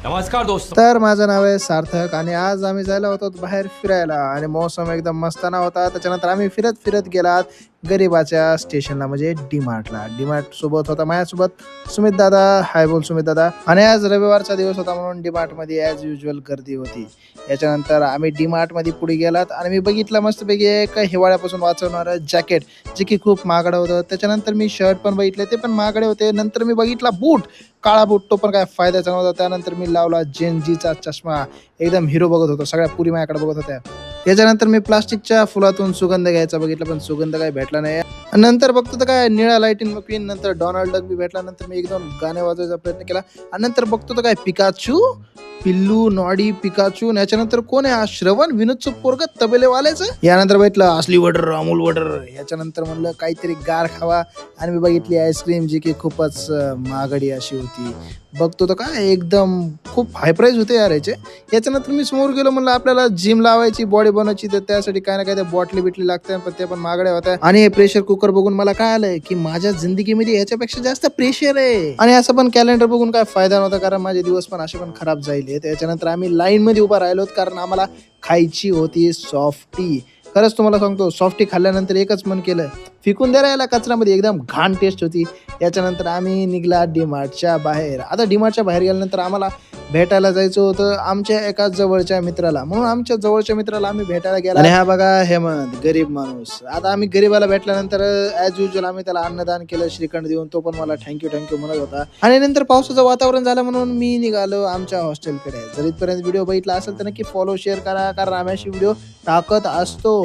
नमस्कार दोस्तों. तर माझं नाव आहे सार्थक आणि आज आम्ही जायला होतो बाहेर फिरायला आणि मौसम एकदम मस्ताना होता. त्याच्यानंतर आम्ही फिरत गेलात गरीबाच्या स्टेशनला म्हणजे डी-मार्टला. डी-मार्ट सोबत होता माझ्यासोबत सुमित दादा. हाय बोल सुमित दादा. आणि आज रविवारचा दिवस होता म्हणून डी-मार्टमध्ये ॲज युजुअल गर्दी होती. याच्यानंतर आम्ही डी-मार्टमध्ये पुढे गेलात आणि मी बघितलं मस्तपैकी एक हिवाळ्यापासून वाचवणारं जॅकेट जे की खूप महागडं होतं. त्याच्यानंतर मी शर्ट पण बघितले, ते पण महागडे होते. नंतर मी बघितला बूट, काळा बूट, तो पण काय फायद्याचा नव्हता. त्यानंतर मी लावला जेनजीचा चष्मा, एकदम हिरो बघत होतो. सगळ्या पुरी माझ्याकडे बघत होत्या. त्याच्यानंतर मी प्लास्टिकच्या फुलातून सुगंध घ्यायचा बघितला, पण सुगंध काही भेटला नाही. नंतर बघतो तर काय निळा लाईटिंग पिन, नंतर डोनाल्ड डक बी भेटला. नंतर मी 1-2 गाणे वाजवायचा प्रयत्न केला आणि नंतर बघतो तर काय पिकाचू, पिल्लू, नॉडी, पिकाचू. आणि याच्यानंतर कोण आहे हा? श्रवण विनोदचं पोरगं तबेलेवाल्याचं. यानंतर बघितलं असली वडर, अमूल वडर. याच्यानंतर म्हणलं काहीतरी गार खावा आणि मी बघितली आईस्क्रीम जी की खूपच महागडी अशी होती. बघतो तर काय एकदम खूप हाय प्राईज होते यार याचे. याच्यानंतर मी समोर गेलो, म्हणलं आपल्याला जिम लावायची, बॉडी बनवायची, तर त्यासाठी काय ना काय त्या बॉटली बिटली लागतात, पण ते पण महागड्या होत्या. आणि हे प्रेशर कुकर बघून मला काय आलंय की माझ्या जिंदगीमध्ये ह्याच्यापेक्षा जास्त प्रेशर आहे. आणि असं पण कॅलेंडर बघून काय फायदा नव्हता, कारण माझे दिवस पण असे पण खराब जाईल. त्याच्यानंतर आम्ही लाईन मध्ये उभा राहिलो कारण आम्हाला खायची होती सॉफ्टी. खरंच तुम्हाला सांगतो, सॉफ्टी खाल्ल्यानंतर एकच मन केलं, फेकून द्या याला कचऱ्यामध्ये, एकदम घाण टेस्ट होती. याच्यानंतर आम्ही निघला डीमार्टच्या बाहेर. आता डीमार्टच्या बाहेर गेल्यानंतर आम्हाला भेटायला जायचं होतं आमच्या एका जवळच्या मित्राला, म्हणून आमच्या जवळच्या मित्राला आम्ही भेटायला गेला. आणि हा बघा हेमंत, गरीब माणूस. आता आम्ही गरीबाला भेटल्यानंतर ॲज युजल आम्ही त्याला अन्नदान केलं श्रीखंड देऊन. तो पण मला थँक्यू म्हणत होता. आणि नंतर पावसाचं वातावरण झालं म्हणून मी निघालो आमच्या हॉस्टेलकडे. जर इथपर्यंत व्हिडिओ बघितला असेल तर नक्की फॉलो शेअर करा, कारण आम्ही अशी व्हिडिओ टाकत असतो.